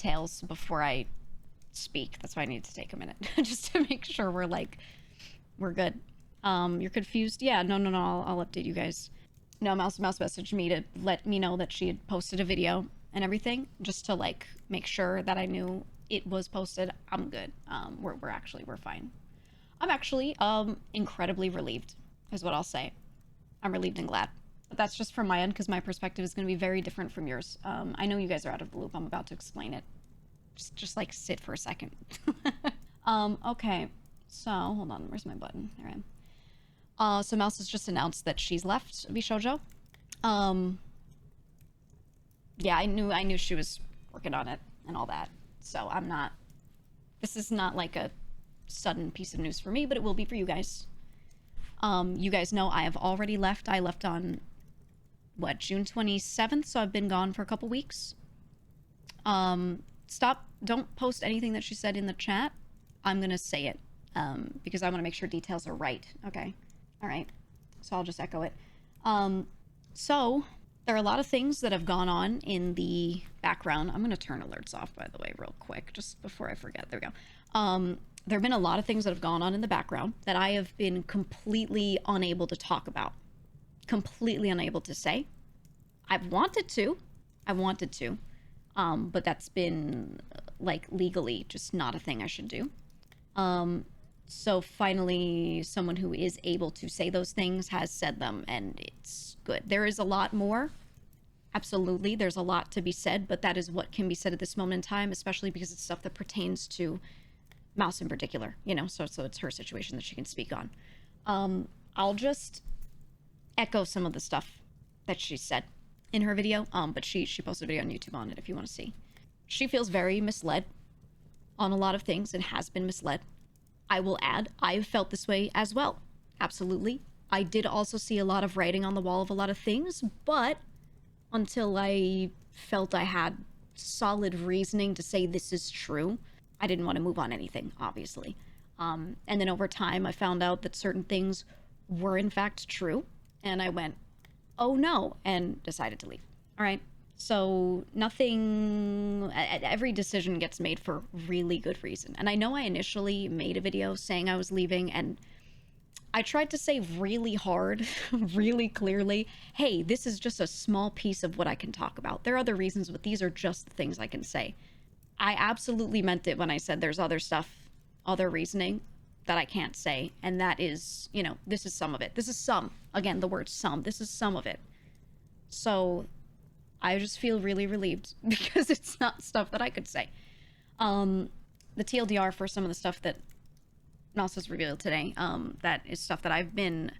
details before I speak. That's why I need to take a minute just to make sure we're good. You're confused? Yeah, no, I'll update you guys. No, Mouse messaged me to let me know that she had posted a video and everything, just to like make sure that I knew it was posted. I'm good. We're fine. I'm actually incredibly relieved, is what I'll say. I'm relieved and glad. But that's just from my end, because my perspective is going to be very different from yours. I know you guys are out of the loop. I'm about to explain it. Just like sit for a second. Okay. So hold on. Where's my button? There I am. So Mouse has just announced that she's left VShojo. Yeah, I knew she was working on it and all that. So I'm not. This is not like a sudden piece of news for me, but it will be for you guys. You guys know I have already left. I left on what, June 27th, so I've been gone for a couple weeks. Don't post anything that she said in the chat. I'm gonna say it, because I want to make sure details are right. Okay. All right. So I'll just echo it. So there are a lot of things that have gone on in the background. I'm gonna turn alerts off, by the way, real quick, just before I forget. There we go. There have been a lot of things that have gone on in the background that I have been completely unable to talk about. Completely unable to say. I've wanted to, but that's been like legally just not a thing I should do. So finally someone who is able to say those things has said them, and it's good. There is a lot more. Absolutely, there's a lot to be said, but that is what can be said at this moment in time, especially because it's stuff that pertains to Mouse in particular, you know, so it's her situation that she can speak on. I'll just echo some of the stuff that she said in her video, but she posted a video on YouTube on it if you want to see. She feels very misled on a lot of things and has been misled. I will add, I've felt this way as well. Absolutely. I did also see a lot of writing on the wall of a lot of things, but until I felt I had solid reasoning to say this is true, I didn't want to move on anything, obviously. And then over time, I found out that certain things were in fact true, and I went, oh no, and decided to leave. All right. So every decision gets made for really good reason. And I know I initially made a video saying I was leaving, and I tried to say really hard, really clearly, hey, this is just a small piece of what I can talk about. There are other reasons, but these are just the things I can say. I absolutely meant it when I said there's other stuff, other reasoning that I can't say. And that is, you know, this is some of it. This is some. Again, the word some. This is some of it. So I just feel really relieved because it's not stuff that I could say. The TLDR for some of the stuff that Mouse has revealed today, that is stuff that I've been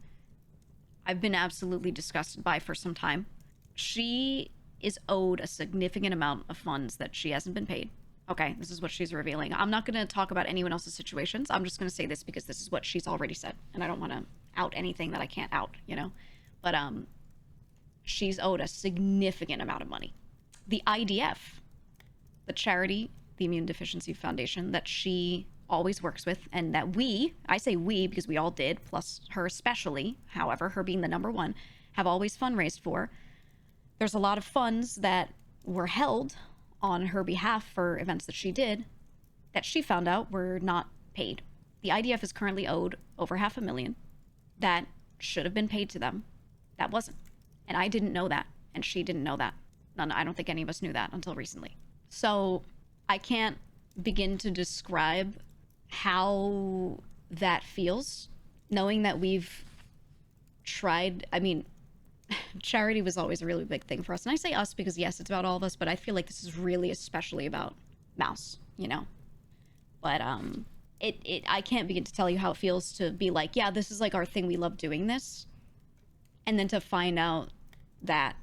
absolutely disgusted by for some time. She is owed a significant amount of funds that she hasn't been paid. Okay, this is what she's revealing. I'm not going to talk about anyone else's situations. I'm just going to say this because this is what she's already said, and I don't want to out anything that I can't out, you know? But she's owed a significant amount of money. The IDF, the charity, the Immune Deficiency Foundation, that she always works with, and that I say we because we all did, plus her especially, however, her being the number one, have always fundraised for. There's a lot of funds that were held on her behalf for events that she did that she found out were not paid. The IDF is currently owed over $500,000 that should have been paid to them. That wasn't. And I didn't know that. And she didn't know that. I don't think any of us knew that until recently. So I can't begin to describe how that feels, knowing that we've tried. I mean, charity was always a really big thing for us. And I say us because, yes, it's about all of us, but I feel like this is really especially about Mouse, you know? But I can't begin to tell you how it feels to be like, yeah, this is like our thing. We love doing this. And then to find out that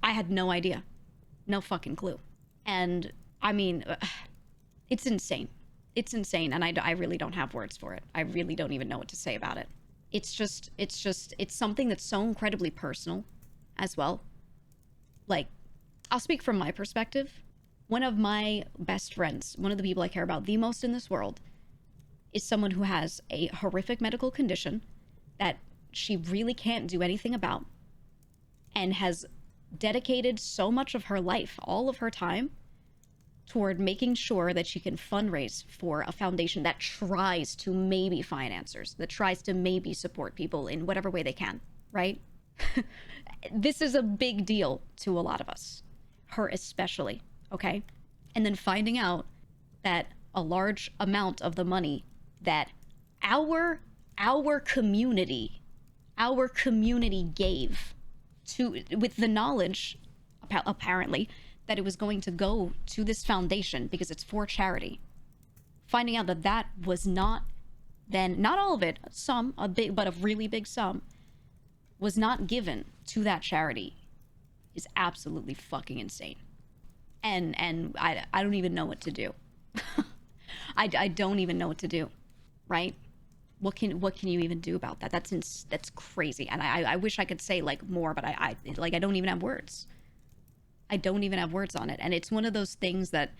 I had no idea. No fucking clue. And I mean, it's insane. It's insane. And I really don't have words for it. I really don't even know what to say about it. It's something that's so incredibly personal as well. Like, I'll speak from my perspective. One of my best friends, one of the people I care about the most in this world, is someone who has a horrific medical condition that she really can't do anything about, and has dedicated so much of her life, all of her time, toward making sure that she can fundraise for a foundation that tries to maybe find answers, that tries to maybe support people in whatever way they can, right? This is a big deal to a lot of us, her especially, okay? And then finding out that a large amount of the money that our community gave to, with the knowledge apparently that it was going to go to this foundation because it's for charity, finding out that that was not, then not all of it, some, a big, but a really big sum, was not given to that charity is absolutely fucking insane. And I don't even know what to do. I don't even know what to do, right? What can you even do about that? That's crazy. And I wish I could say like more, but I don't even have words. I don't even have words on it. And it's one of those things that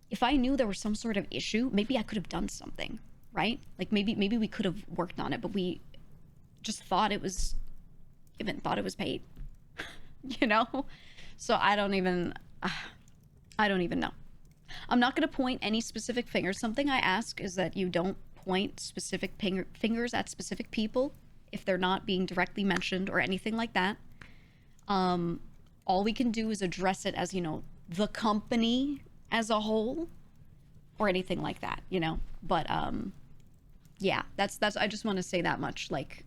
if I knew there was some sort of issue, maybe I could have done something, right? Like maybe we could have worked on it, but we just thought it was given, thought it was paid, you know? So I don't even know. I'm not going to point any specific fingers. Something I ask is that you don't point specific fingers at specific people if they're not being directly mentioned or anything like that. All we can do is address it as, you know, the company as a whole or anything like that, you know? But, yeah, that's, I just want to say that much. Like,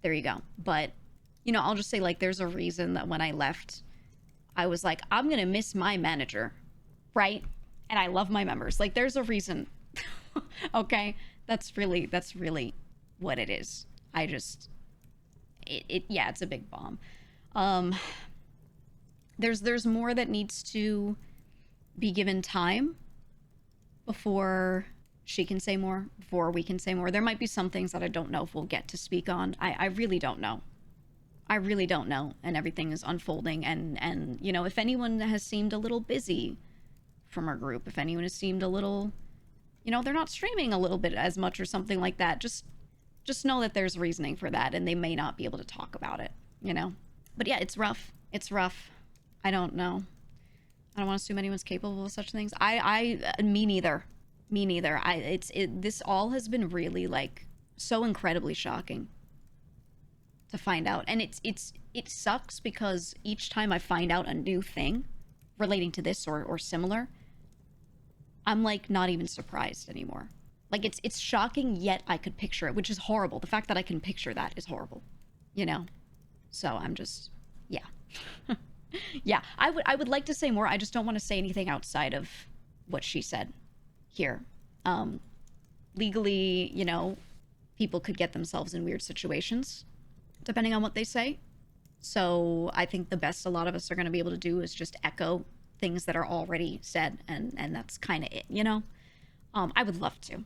there you go. But, you know, I'll just say, like, there's a reason that when I left, I was like, I'm going to miss my manager, right? And I love my members. Like, there's a reason. Okay? That's really what it is. I just, yeah, it's a big bomb. There's more that needs to be given time before she can say more, before we can say more. There might be some things that I don't know if we'll get to speak on. I really don't know. I really don't know. And everything is unfolding. And you know, if anyone has seemed a little busy from our group, if anyone has seemed a little, you know, they're not streaming a little bit as much or something like that, just know that there's reasoning for that, and they may not be able to talk about it, you know? But yeah, it's rough. It's rough. I don't know. I don't want to assume anyone's capable of such things. Me neither. Me neither. This all has been really, like, so incredibly shocking to find out. And it sucks because each time I find out a new thing relating to this or similar, I'm, like, not even surprised anymore. Like, it's shocking, yet I could picture it, which is horrible. The fact that I can picture that is horrible, you know? So I'm just, yeah. Yeah, I would like to say more. I just don't want to say anything outside of what she said here. Legally, you know, people could get themselves in weird situations, depending on what they say. So I think the best a lot of us are going to be able to do is just echo things that are already said, and that's kind of it, you know? I would love to.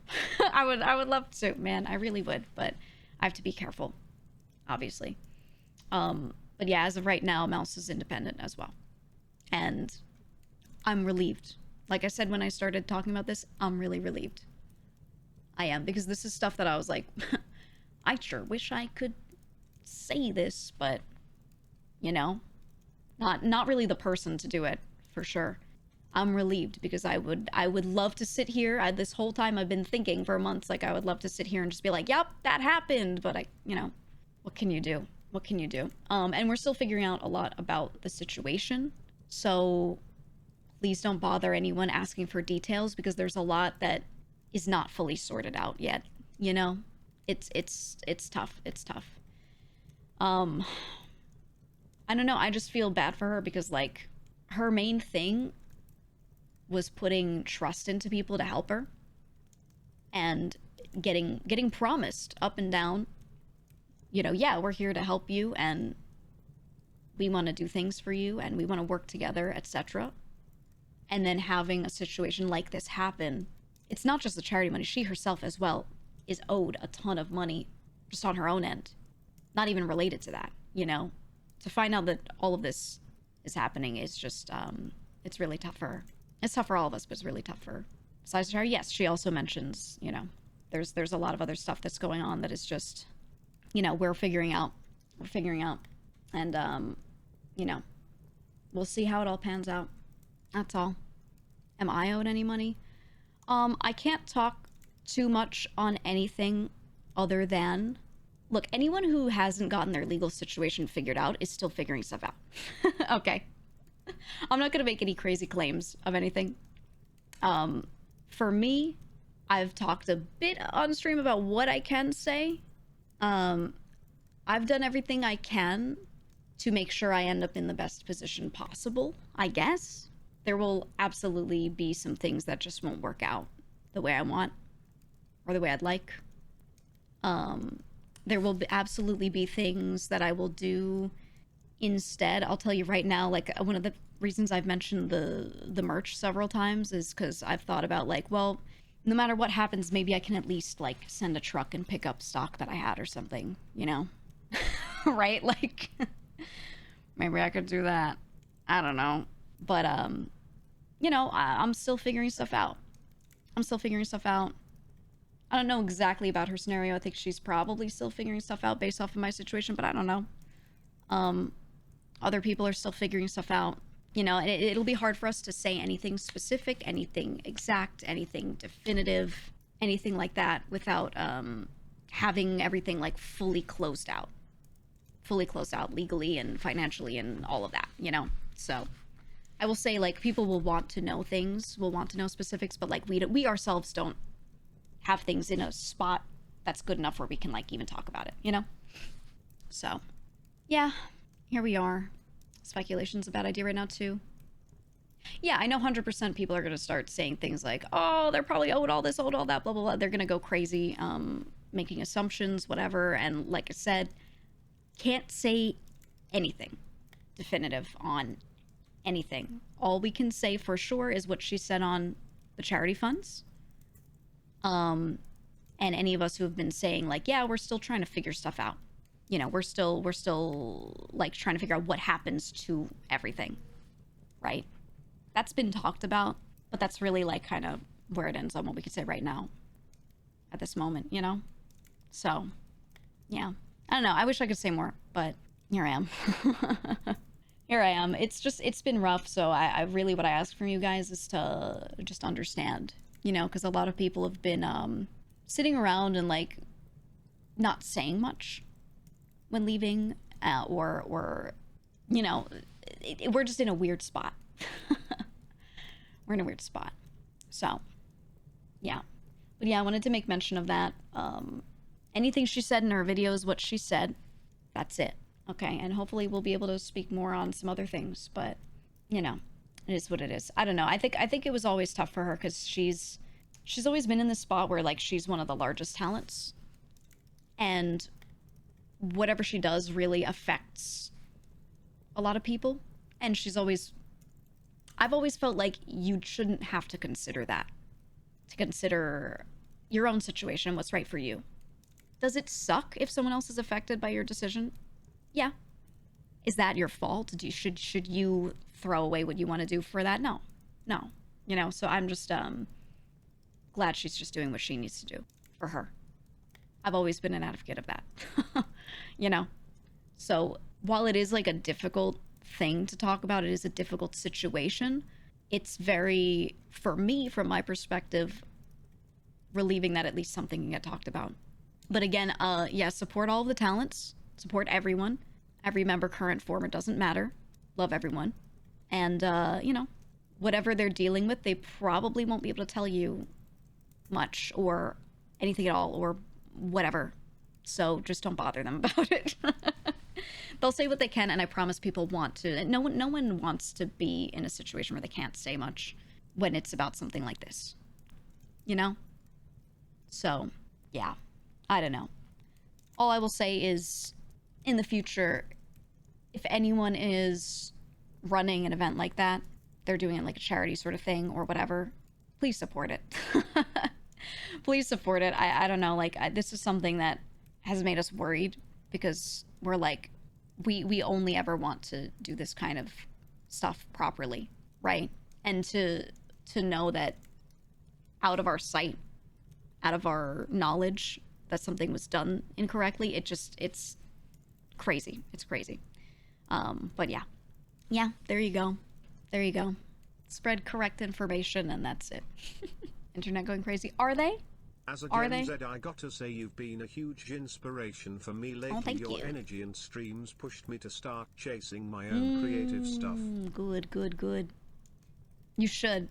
I would love to, man. I really would, but I have to be careful, obviously. But yeah, as of right now, Mouse is independent as well. And I'm relieved. Like I said when I started talking about this, I'm really relieved. I am, because this is stuff that I was like, I sure wish I could say this, but, you know, not really the person to do it, for sure. I'm relieved because I would love to sit here. This whole time I've been thinking for months, like, I would love to sit here and just be like, yep, that happened. But you know, what can you do? What can you do? And we're still figuring out a lot about the situation. So please don't bother anyone asking for details, because there's a lot that is not fully sorted out yet. You know, it's tough. It's tough. I don't know. I just feel bad for her because, like, her main thing was putting trust into people to help her, and getting promised up and down, you know, yeah, we're here to help you, and we want to do things for you, and we want to work together, etc. And then having a situation like this happen, it's not just the charity money. She herself as well is owed a ton of money just on her own end, not even related to that, you know? To find out that all of this is happening is just, it's really tough for her. It's tough for all of us, but it's really tough for her. Besides her, yes, she also mentions, you know, there's a lot of other stuff that's going on that is just, you know, we're figuring out. And, you know, we'll see how it all pans out. That's all. Am I owed any money? I can't talk too much on anything other than, look, anyone who hasn't gotten their legal situation figured out is still figuring stuff out. Okay. I'm not gonna make any crazy claims of anything. For me, I've talked a bit on stream about what I can say. I've done everything I can to make sure I end up in the best position possible, I guess. There will absolutely be some things that just won't work out the way I want or the way I'd like. There will absolutely be things that I will do instead. I'll tell you right now, like, one of the reasons I've mentioned the merch several times is because I've thought about, like, well, no matter what happens, maybe I can at least, like, send a truck and pick up stock that I had or something, you know? Right? Like, maybe I could do that. I don't know. But, you know, I'm still figuring stuff out. I'm still figuring stuff out. I don't know exactly about her scenario. I think she's probably still figuring stuff out based off of my situation, but I don't know. Other people are still figuring stuff out. You know, and it'll be hard for us to say anything specific, anything exact, anything definitive, anything like that without having everything, like, fully closed out legally and financially and all of that, you know? So I will say, like, people will want to know things, will want to know specifics, but, like, we ourselves don't have things in a spot that's good enough where we can, like, even talk about it, you know? So, yeah, here we are. Speculation's a bad idea right now, too. Yeah, I know 100% people are going to start saying things like, oh, they're probably owed all this, owed all that, blah, blah, blah. They're going to go crazy, making assumptions, whatever. And like I said, can't say anything definitive on anything. All we can say for sure is what she said on the charity funds. And any of us who have been saying, like, yeah, we're still trying to figure stuff out. You know, we're still like trying to figure out what happens to everything, right? That's been talked about, but that's really, like, kind of where it ends on what we could say right now at this moment, you know? So, yeah. I don't know. I wish I could say more, but here I am. Here I am. It's been rough, so I really, what I ask from you guys is to just understand, you know, because a lot of people have been sitting around and, like, not saying much when leaving, or you know, we're just in a weird spot. We're in a weird spot. So, yeah. But yeah, I wanted to make mention of that. Anything she said in her video is what she said. That's it. Okay, and hopefully we'll be able to speak more on some other things, but, you know, it is what it is. I don't know. I think it was always tough for her because she's always been in this spot where, like, she's one of the largest talents. And whatever she does really affects a lot of people. And I've always felt like you shouldn't have to consider that. To consider your own situation, what's right for you. Does it suck if someone else is affected by your decision? Yeah. Is that your fault? Should you throw away what you want to do for that? No. You know, so I'm just glad she's just doing what she needs to do for her. I've always been an advocate of that. You know? So while it is, like, a difficult thing to talk about, it is a difficult situation. It's very, for me, from my perspective, relieving that at least something can get talked about. But again, yeah, support all of the talents. Support everyone. Every member, current, former, doesn't matter. Love everyone. And, you know, whatever they're dealing with, they probably won't be able to tell you much or anything at all or whatever. So just don't bother them about it. They'll say what they can, and I promise people want to. No one wants to be in a situation where they can't say much when it's about something like this. You know? So, yeah. I don't know. All I will say is, in the future, if anyone is running an event like that, they're doing it like a charity sort of thing or whatever, please support it. Please support it. I don't know, like, this is something that has made us worried because we're like, we only ever want to do this kind of stuff properly, right? And to know that out of our sight, out of our knowledge, that something was done incorrectly, it's crazy. It's crazy. But yeah, there you go. spread correct information, and that's it. Internet going crazy. Are they? As a Are Gen they? Z, I gotta say you've been a huge inspiration for me lately. thank Your you. energy and streams pushed me to start chasing my own creative stuff. Good, good, good. You should.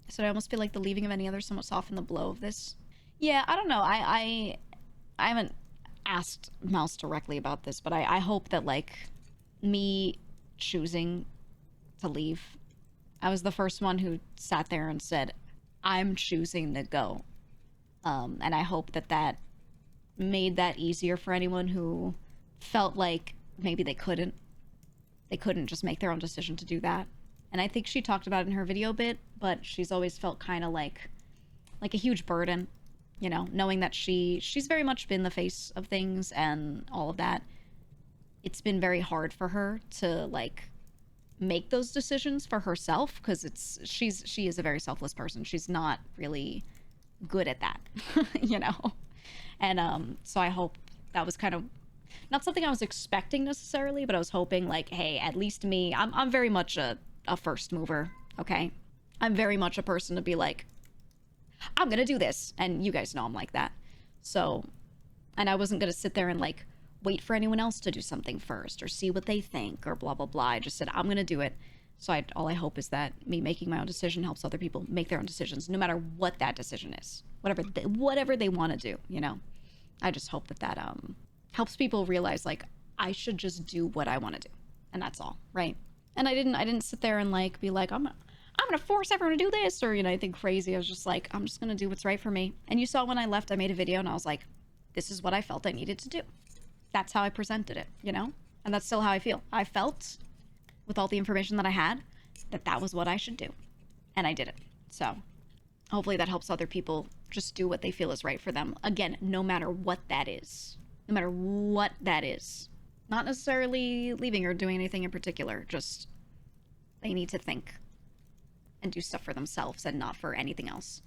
So I almost feel like the leaving of any other somewhat softened the blow of this. Yeah, I don't know. I haven't asked Mouse directly about this, but I hope that, like, me choosing to leave, I was the first one who sat there and said, I'm choosing to go. And I hope that that made that easier for anyone who felt like maybe they couldn't just make their own decision to do that. And I think she talked about it in her video bit, but she's always felt kind of like a huge burden, you know, knowing that she's very much been the face of things and all of that. It's been very hard for her to, like, make those decisions for herself, because she is a very selfless person. She's not really good at that, you know. And so I hope that was kind of not something I was expecting necessarily, but I was hoping, like, hey, at least me, I'm very much a first mover, okay? I'm very much a person to be like, I'm gonna do this, and you guys know I'm like that. So, and I wasn't gonna sit there and, like, wait for anyone else to do something first or see what they think or blah blah blah. I just said I'm gonna do it. So all I hope is that me making my own decision helps other people make their own decisions, no matter what that decision is, whatever they want to do, you know. I just hope that helps people realize, like, I should just do what I want to do, and that's all, right? And I didn't sit there and, like, be like, I'm gonna force everyone to do this, or, you know, anything crazy. I was just like, I'm just gonna do what's right for me. And you saw when I left, I made a video and I was like, this is what I felt I needed to do. That's how I presented it, you know? And that's still how I feel. I felt, with all the information that I had, that was what I should do. And I did it. So hopefully that helps other people just do what they feel is right for them. Again, no matter what that is. No matter what that is. Not necessarily leaving or doing anything in particular. Just, they need to think and do stuff for themselves and not for anything else.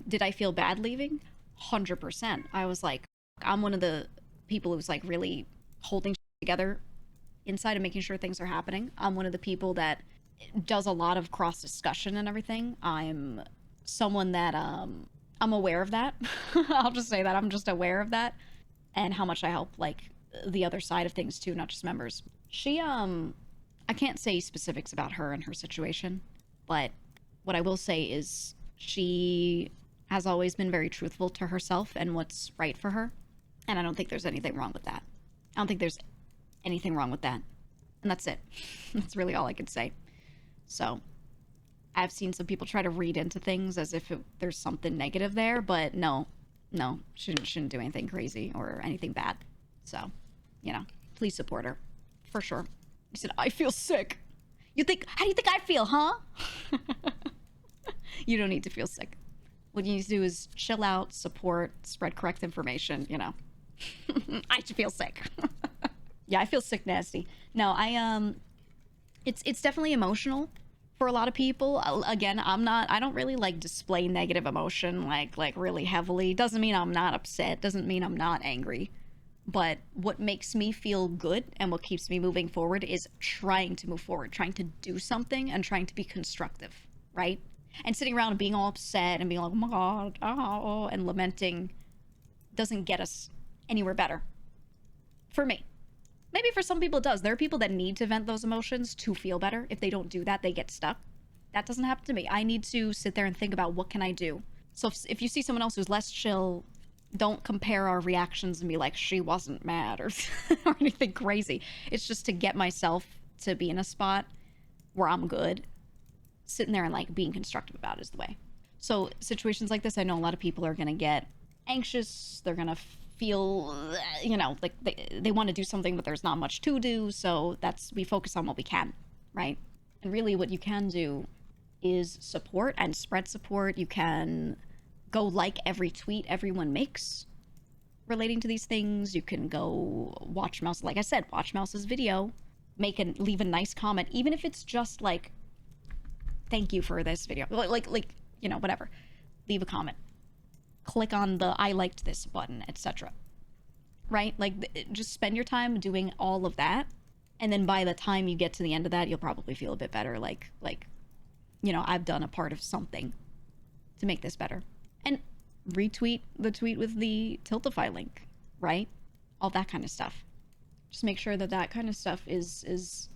Did I feel bad leaving? 100%. I was like, I'm one of the people who's, like, really holding together inside and making sure things are happening. I'm one of the people that does a lot of cross discussion and everything. I'm someone that I'm aware of that. I'll just say that I'm just aware of that, and how much I help, like, the other side of things too, not just members. She I can't say specifics about her and her situation, but what I will say is she has always been very truthful to herself and what's right for her. And I don't think there's anything wrong with that. I don't think there's anything wrong with that. And that's it. That's really all I could say. So, I've seen some people try to read into things as if there's something negative there, but no, shouldn't do anything crazy or anything bad. So, you know, please support her. For sure. You said, I feel sick. How do you think I feel, huh? You don't need to feel sick. What you need to do is chill out, support, spread correct information, you know. I should feel sick. Yeah, I feel sick nasty. No, it's definitely emotional for a lot of people. Again, I don't really, like, display negative emotion, like really heavily. Doesn't mean I'm not upset, doesn't mean I'm not angry. But what makes me feel good and what keeps me moving forward is trying to move forward, trying to do something and trying to be constructive, right? And sitting around and being all upset and being like, oh my God, oh, and lamenting doesn't get us anywhere better. For me. Maybe for some people it does. There are people that need to vent those emotions to feel better. If they don't do that, they get stuck. That doesn't happen to me. I need to sit there and think about, what can I do? So if you see someone else who's less chill, don't compare our reactions and be like, she wasn't mad or, or anything crazy. It's just to get myself to be in a spot where I'm good. Sitting there and, like, being constructive about it is the way. So situations like this, I know a lot of people are going to get anxious. They're going to feel, you know, like they want to do something, but there's not much to do. So we focus on what we can, right? And really what you can do is support and spread support. You can go like every tweet everyone makes relating to these things. You can go watch Mouse, like I said, watch Mouse's video, leave a nice comment, even if it's just like, thank you for this video, like, you know, whatever. Leave a comment, click on the I liked this button, etc. Right? Like, just spend your time doing all of that, and then by the time you get to the end of that, you'll probably feel a bit better. Like you know, I've done a part of something to make this better. And retweet the tweet with the Tiltify link, right? All that kind of stuff. Just make sure that that kind of stuff is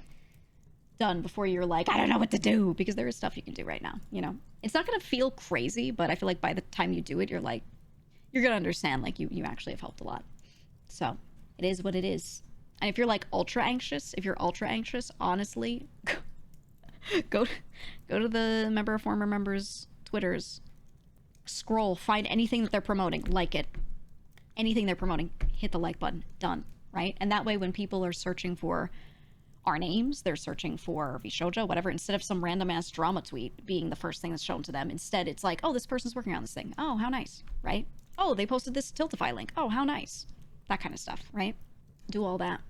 done before you're like, I don't know what to do, because there is stuff you can do right now, you know? It's not going to feel crazy, but I feel like by the time you do it, you're like, you're going to understand, like, you actually have helped a lot. So it is what it is. And if you're like ultra anxious, honestly, go to the member or former members' Twitters, scroll, find anything that they're promoting, like it. Anything they're promoting, hit the like button, done, right? And that way when people are searching for our names, they're searching for VShojo, whatever, instead of some random ass drama tweet being the first thing that's shown to them, instead it's like, oh, this person's working on this thing. Oh, how nice, right? Oh, they posted this Tiltify link. Oh, how nice. That kind of stuff, right? Do all that.